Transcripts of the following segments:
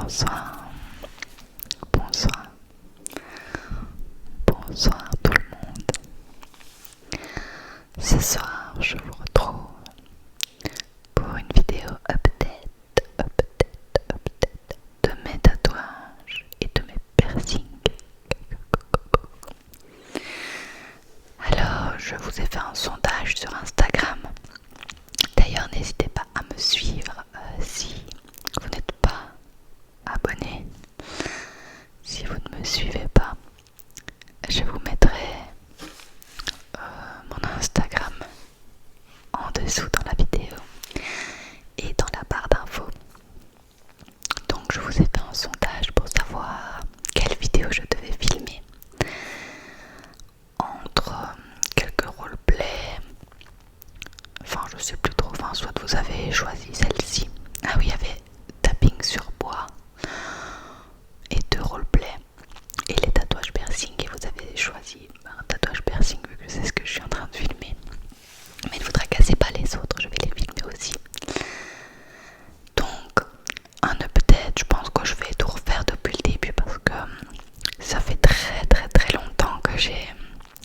Bonsoir, bonsoir, bonsoir tout le monde. Ce soir, je vous retrouve pour une vidéo update de mes tatouages et de mes piercings. Alors, je vous ai fait un sondage sur Instagram. D'ailleurs, n'hésitez pas à me suivre si vous n'êtes pas abonné. Si vous ne me suivez pas, je vous mettrai mon Instagram en dessous dans la vidéo et dans la barre d'infos. Donc je vous ai fait un sondage pour savoir quelle vidéo je devais filmer entre quelques roleplays, enfin je sais plus trop, enfin soit vous avez choisi celle-ci. Ah oui, il y avait tapping sur bois et 2 roleplays et les tatouages piercing, et vous avez choisi un tatouage piercing vu que c'est ce que je suis en train de filmer. Mais ne vous tracassez pas les autres, je vais les filmer aussi. Donc un update, je pense que je vais tout refaire depuis le début parce que ça fait très longtemps que j'ai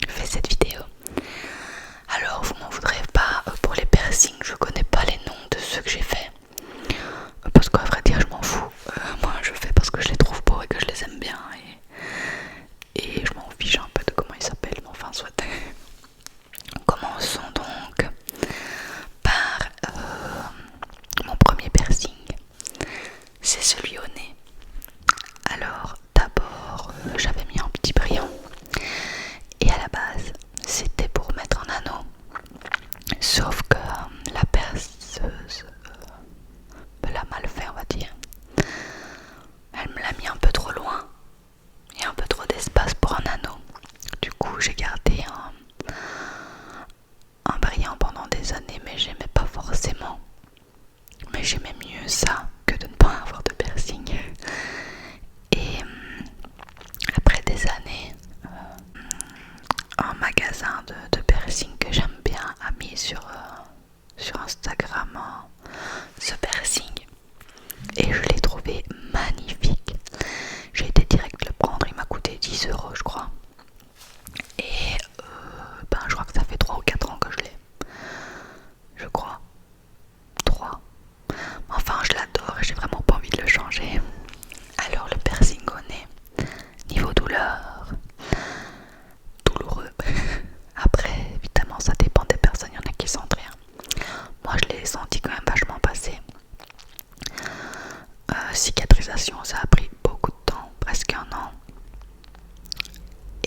fait cette vidéo. Alors vous m'en voudrez pas pour les piercings, je connais pas les noms de ceux que j'ai fait. Parce qu'à vrai dire je m'en fous, moi je fais parce que je les trouve beaux et que je les aime bien et je m'en fiche un peu de comment ils s'appellent, mais enfin soit. Commençons donc par mon premier piercing, c'est celui au nez. Alors d'abord j'avais mis un petit brillant et à la base c'était pour mettre un anneau, sauf que la perceuse me l'a mal fait, on va dire. Elle me l'a mis un peu trop loin et un peu trop d'espace pour un anneau. Du coup j'ai gardé un brillant pendant des années, mais j'aimais pas forcément. Mais j'aimais mieux ça que de ne pas avoir de piercing. Et après des années, un magasin de piercing que j'aime bien a mis sur Instagram ce piercing. Et je l'ai trouvé magnifique. J'ai été direct le prendre, il m'a coûté 10 € je crois. Et je crois que ça fait 3 ou 4 ans que je l'ai. Je crois. 3. Enfin je l'adore et j'ai vraiment pas envie de le changer. Alors le piercing au nez, niveau douleur, douloureux. Après évidemment ça dépend des personnes, il y en a qui sentent rien. Moi je l'ai senti quand même vachement passer. Cicatrisation, ça a pris beaucoup de temps, presque 1 an.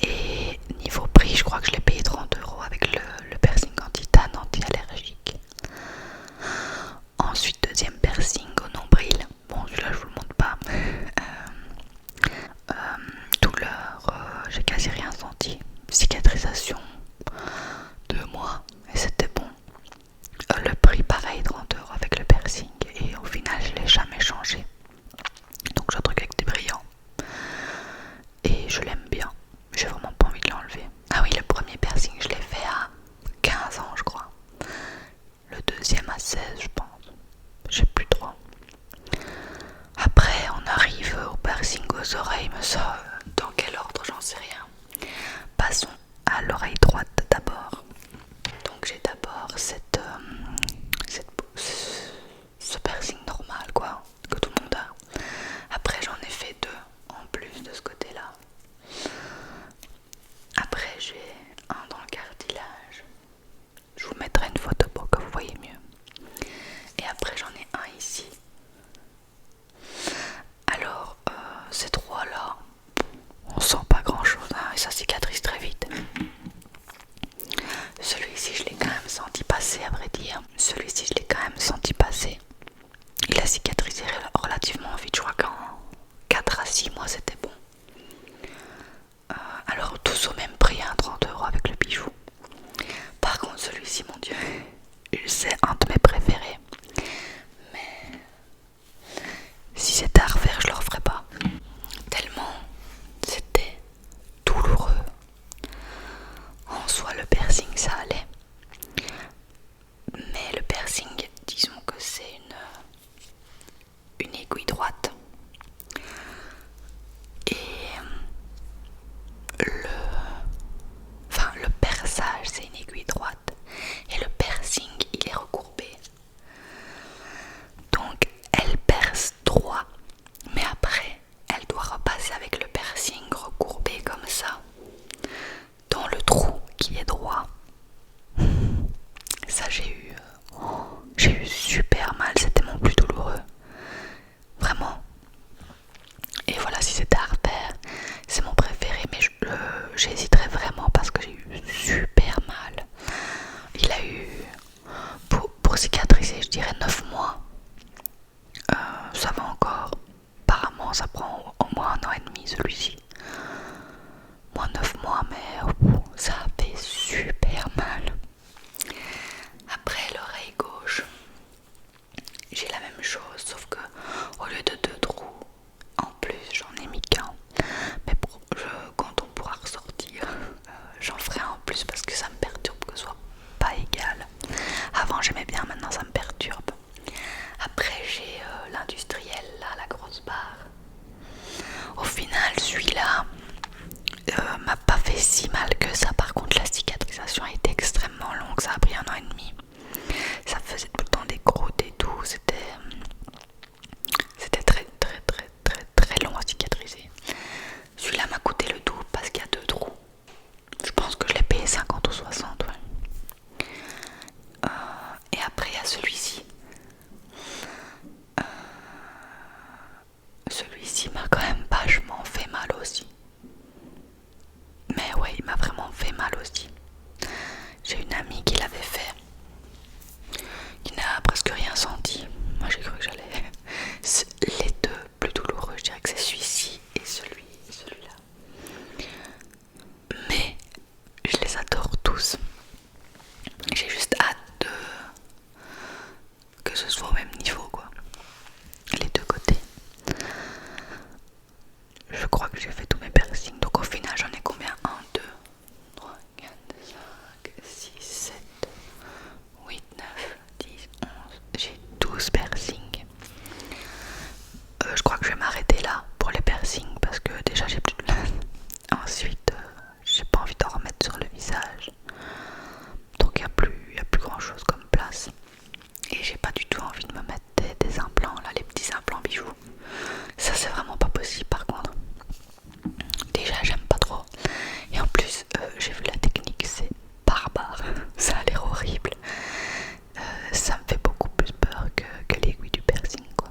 Et niveau prix, je crois que je l'ai payé 30 € avec le piercing en titane anti-allergique. Ensuite, deuxième piercing au nombril. Bon, celui-là, je vous le montre pas. Douleur, j'ai quasi rien senti. Cicatrisation, 2 mois, et c'était bon. Le prix, pareil, 30 € avec le piercing. Et au final, je l'ai jamais changé. Donc, j'ai un truc avec des brillants. Et je l'aime bien. J'ai vraiment pas envie de l'enlever. Ah oui, le premier piercing, je l'ai fait à 15 ans, je crois. Le deuxième à 16, je pense. Je sais plus trop. Après, on arrive au piercing aux oreilles, mais ça, dans quel ordre, j'en sais rien. Passons à l'oreille droite d'abord. Donc j'ai d'abord ce piercing normal, quoi, que tout le monde a. Après, j'en ai fait 2 en plus de ce côté-là. Après, j'ai un dans le cartilage. Je vous mettrai une photo pour que vous voyez mieux. Et après, j'en ai un ici. Alors, ces 3 là, on sent pas grand chose, hein, et ça cicatrise très vite. Celui-ci, je l'ai quand même senti passer, à vrai dire. Celui-ci, je l'ai quand même senti passer. Il a cicatrisé relativement vite, je crois qu'en 4 à 6 mois, c'était bon. Alors, tous au même prix, hein, 30 € avec le bijou. Par contre, celui-ci, mon dieu, c'est un de mes préférés. Mais si c'était à refaire, je le referais pas. Tellement c'était douloureux. En soi, le piercing, ça allait. Mais le piercing, disons que c'est une aiguille droite. cicatrisé, je dirais 9 mois. Ça va encore. Apparemment ça prend au moins 1 an et demi celui-ci. Moins 9 mois, mais ça fait super mal. Après l'oreille gauche, j'ai la même chose, sauf que au lieu de 2 trous, en plus j'en ai mis qu'un. Mais quand on pourra ressortir, j'en ferai un en plus parce que ça me perturbe que ce soit pas égal. Avant j'aimais bien, maintenant ça me perturbe. Après j'ai l'industriel là, la grosse barre. Au final celui-là m'a pas fait si mal que ça. Par contre la cicatrisation a été extrêmement longue, ça a pris 1 an et demi. Ça faisait tout le temps des croûtes et tout, c'était très très très très très long à cicatriser. Celui-là m'a coûté le double parce qu'il y a 2 trous. Je pense que je l'ai payé 50 ou 60, ouais. Et après il y a celui-ci. Celui-ci m'a quand même vachement fait mal aussi. Mais ouais, il m'a vraiment fait mal aussi. J'ai une amie qui l'avait fait, qui n'a presque rien senti. Moi j'ai cru que j'allais... Les deux plus douloureux, je dirais que c'est celui-ci et celui-là. Mais je les adore tous. J'ai juste hâte que ce soit au même niveau, quoi. Les deux côtés. Je crois que j'ai fait tous mes piercings. Donc au final j'en ai combien? 1, 2, 3, 4, 5, 6, 7, 8, 9, 10, 11. J'ai 12 piercings. Je crois que je vais m'arrêter là pour les piercings parce que déjà j'ai plus de place. Ensuite j'ai pas envie d'en remettre sur le visage. Donc il y a plus grand chose comme place. Et j'ai pas du tout envie de me mettre des implants là, les petits implants bijoux. Ça c'est vraiment pas possible par contre. Déjà j'aime pas trop. Et en plus j'ai vu la technique, c'est barbare. Ça a l'air horrible. Ça me fait beaucoup plus peur que l'aiguille du piercing, quoi.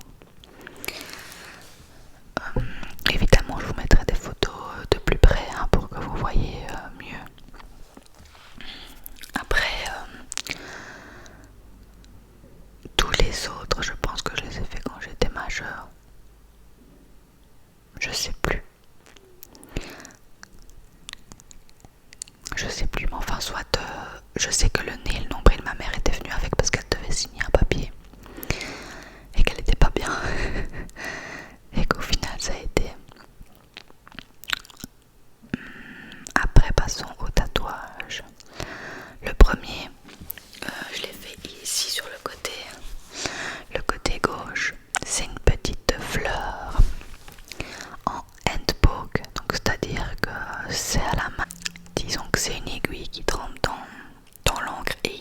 Évidemment je vous mettrai des photos de plus près hein, pour que vous voyez mieux. Après tous les autres je pense que je les ai fait quand j'étais majeure. Je sais plus. Je sais plus, mais enfin soit je sais que le nez et le nombril ma mère était venue avec parce qu'elle devait signer un papier et qu'elle était pas bien et qu'au final ça a été. Après passons au tatouage. Le premier je l'ai fait ici sur le côté gauche. C'est une petite fleur en handpoke, donc c'est à dire que c'est à la main. Disons que c'est une aiguille qui trempe dans l'encre et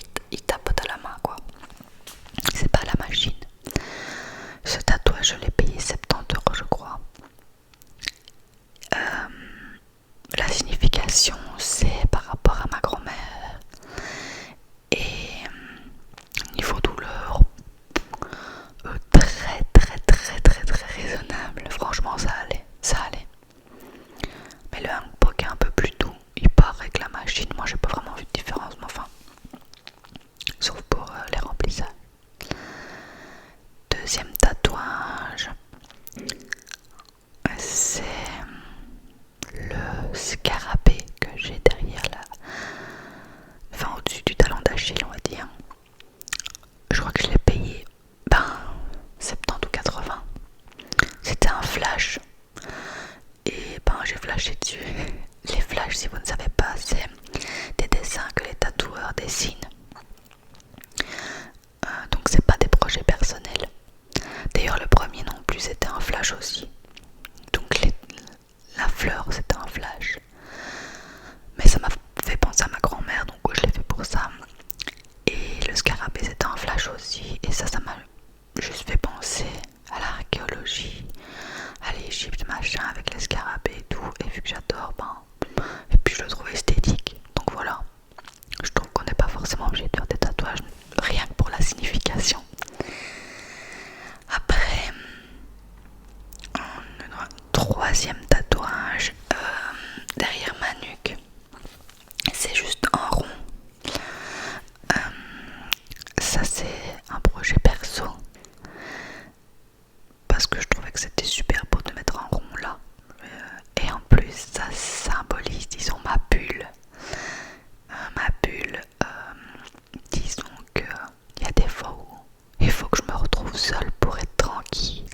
tout seul pour être tranquille.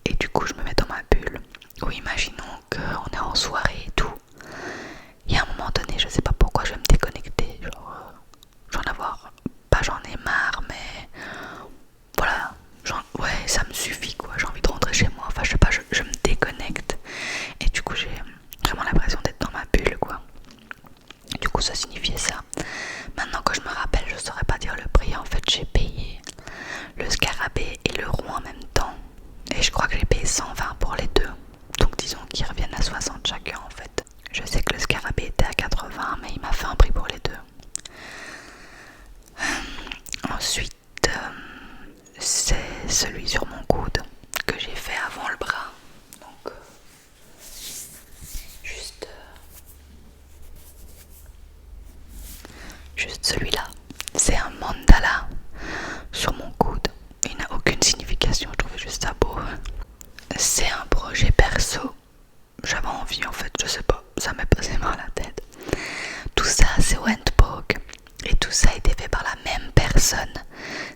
Et du coup je me mets dans ma bulle. Ou imaginons qu'on est en soirée et tout. Et à un moment donné, je sais pas pourquoi je vais me déconnecter. Genre, j'en ai marre, mais voilà. Ouais, ça me suffit quoi. J'ai envie de rentrer chez moi. Enfin, je sais pas, je me déconnecte. Et du coup, j'ai vraiment l'impression d'être dans ma bulle quoi. Du coup, ça signifiait ça. Maintenant que je me rappelle, je saurais pas dire le prix. En fait, j'ai payé le scarabée et le rond en même temps. Et je crois que j'ai payé 120 pour les deux. Donc disons qu'ils reviennent à 60 chacun en fait. Je sais que le scarabée était à 80, mais il m'a fait un prix pour les deux. Ensuite, c'est celui sur mon coude que j'ai fait avant le bras. Donc, juste celui-là. C'est un mandala sur mon coude. Il n'a aucune signification, je trouvais juste ça beau. C'est un projet perso. J'avais envie en fait, je sais pas, ça m'est passé par la tête. Tout ça c'est Handpoke. Et tout ça a été fait par la même personne.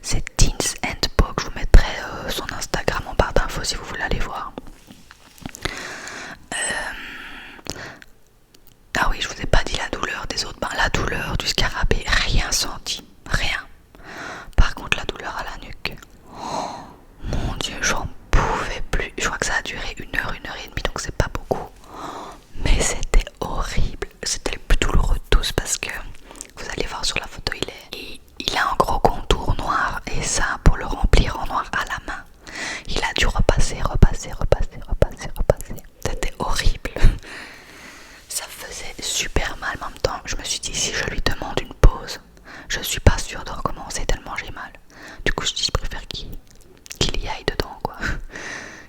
C'est Teens Handpoke. Je vous mettrai son Instagram en barre d'infos si vous voulez aller voir. Ah oui, je vous ai pas dit la douleur des autres. Ben, la douleur du scarabée, rien senti. Rien. Par contre la douleur à la nuque. Oh, mon dieu, j'en pouvais plus. Je crois que ça a duré 1 heure, 1 heure et demie, donc c'est pas beaucoup. Mais c'était horrible. C'était le plus douloureux de tous parce que vous allez voir sur la photo, il a un gros contour noir et ça, pour le remplir en noir à la main, il a dû repasser. C'était horrible. Ça faisait super mal en même temps. Je me suis dit, si je lui demande une pause, je suis pas sûre de recommencer tellement j'ai mal. Du coup, je dis, je préfère qu'il y aille dedans, quoi.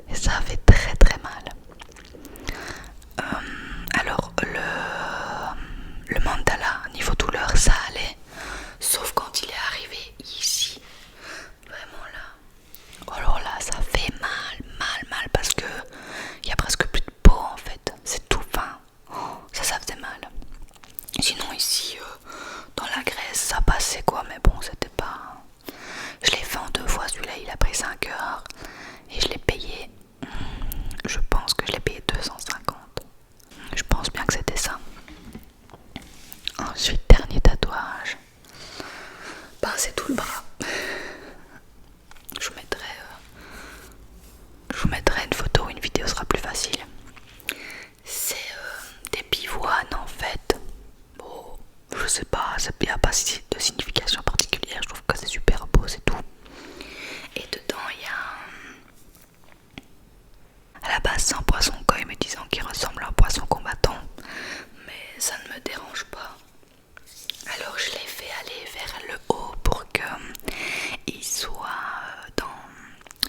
Et ça fait très très mal. Alors, le mandala, niveau douleur, ça allait. Sauf quand il est arrivé ici. Vraiment là. Alors là, ça fait mal parce que il y a presque plus de peau en fait. C'est tout fin. Oh, ça faisait mal. Sinon ici, dans la graisse, ça passait quoi. Mais bon, c'était pas... Je l'ai fait en 2 fois, celui-là il a pris 5 heures. Et je l'ai payé, je pense que je l'ai payé 250. Je pense bien que c'était ça. Ensuite, dernier tatouage. Ben, c'est tout le bras. Je vous mettrai une photo, une vidéo sera plus facile. C'est des pivoines en fait. Bon, je sais pas, ça n'a pas de signification particulière. Je trouve que c'est super beau, c'est tout. Et dedans, il y a à la base, c'est un poisson koi me disant qu'il ressemble à un poisson combattant. Mais ça ne me dérange pas. Alors je l'ai fait aller vers le haut pour qu'il soit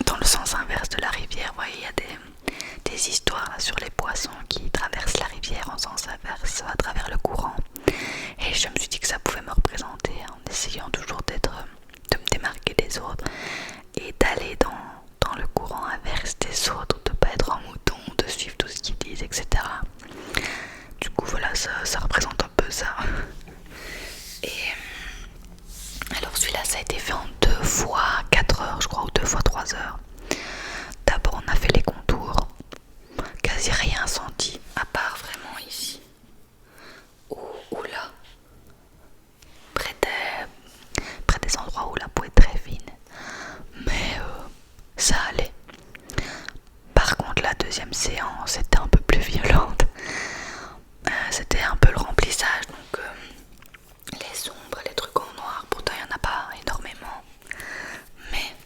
dans le sens inverse de la rivière. Vous voyez, il y a des histoires là, sur les poissons qui traversent la rivière en sens inverse à travers le courant. Et je me suis dit que ça pouvait me représenter en essayant toujours de me démarquer des autres et d'aller dans le courant inverse des autres, de pas être en mouton, de suivre tout ce qu'ils disent, etc. Du coup voilà, ça représente un peu ça. Et alors celui-là ça a été fait en 2 fois 4 heures je crois, ou 2 fois 3 heures. D'abord on a fait les contours, quasi rien senti, à part vraiment ici ou là, près des endroits où la peau est très fine. Mais ça allait. Par contre la deuxième séance était un peu plus violente. C'était un peu le remplissage, donc les ombres, les trucs en noir, pourtant il n'y en a pas énormément. Mais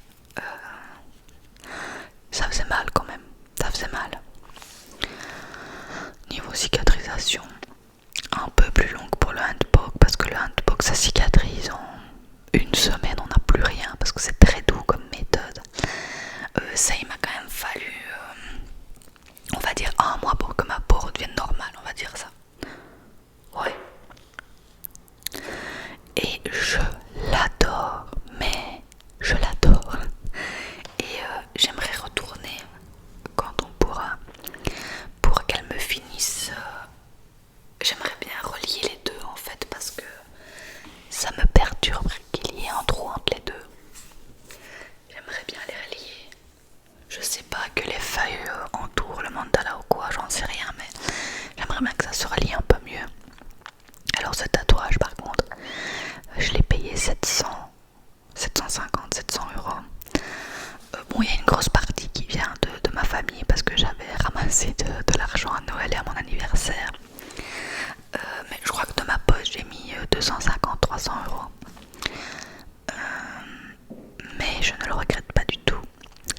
et je ne le regrette pas du tout.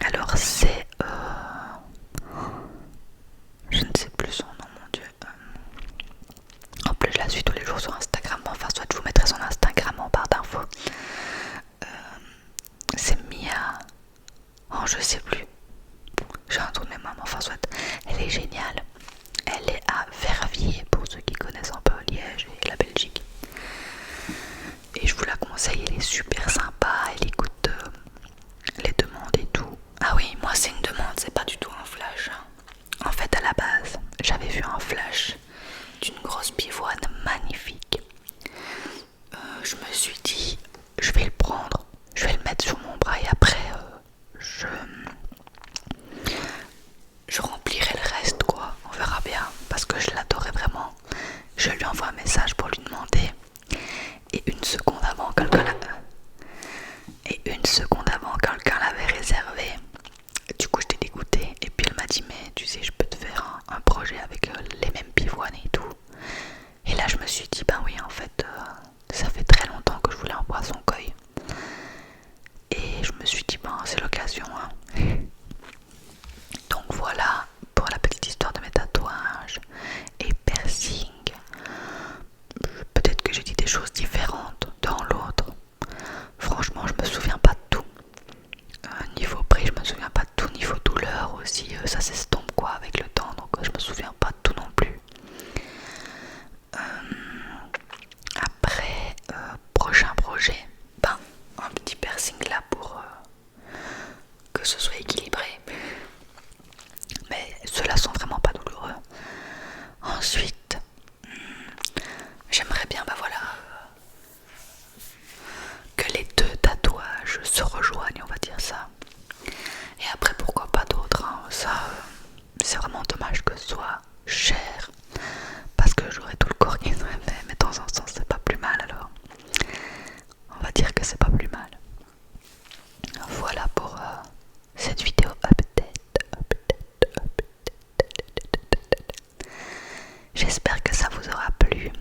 Alors c'est... je ne sais plus son nom, mon dieu. En plus je la suis tous les jours sur Instagram, enfin soit je vous mettrai son Instagram en barre d'infos. C'est Mia... Oh je sais plus. J'ai un trou de mémoire, enfin soit. Elle est géniale. Elle est à Verviers pour ceux qui connaissent un peu Liège et la Belgique. Et je vous la conseille, elle est super sympa, elle écoute les demandes et tout. Ah oui, moi c'est une demande, c'est pas du tout un flash. En fait à la base, j'avais vu un flash d'une grosse pivoine magnifique. Je me suis dit, je vais le prendre, je vais le mettre sur mon bras et après je remplirai le reste quoi, on verra bien, parce que je l'adorais vraiment. Je lui envoie un message pour lui demander et une seconde avant quelqu'un l'avait réservé. Du coup j'étais dégoûtée et puis elle m'a dit mais tu sais je peux te faire un projet avec les mêmes pivoines et tout. Et là je me suis dit ben oui en fait ça fait très longtemps que je voulais un poisson koi. Et je me suis dit ben c'est l'occasion hein. Donc voilà pour la petite histoire de mes tatouages et piercing. Peut-être que j'ai dit des choses différentes dans l'autre. Franchement je me souviens pas de tout. Niveau prix je me souviens pas de tout. Niveau douleur aussi ça s'estompe quoi avec le temps. Donc je me souviens pas de tout non plus. Après prochain projet, ben un petit piercing là pour que ce soit équilibré. Mais ceux-là sont vraiment pas douloureux. Ensuite, j'aimerais bien, bah voilà, que les deux tatouages se rejoignent, on va dire ça. Et après, pourquoi pas d'autres, hein. Ça, c'est vraiment dommage que ce soit cher. Parce que j'aurais tout le corps qui serait fait, mais dans un sens, c'est pas plus mal alors. On va dire que c'est pas plus mal. Voilà pour cette vidéo update. J'espère que ça vous aura plu.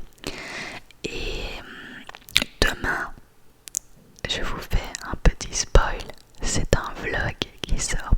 Et demain, je vous fais un petit spoil. C'est un vlog qui sort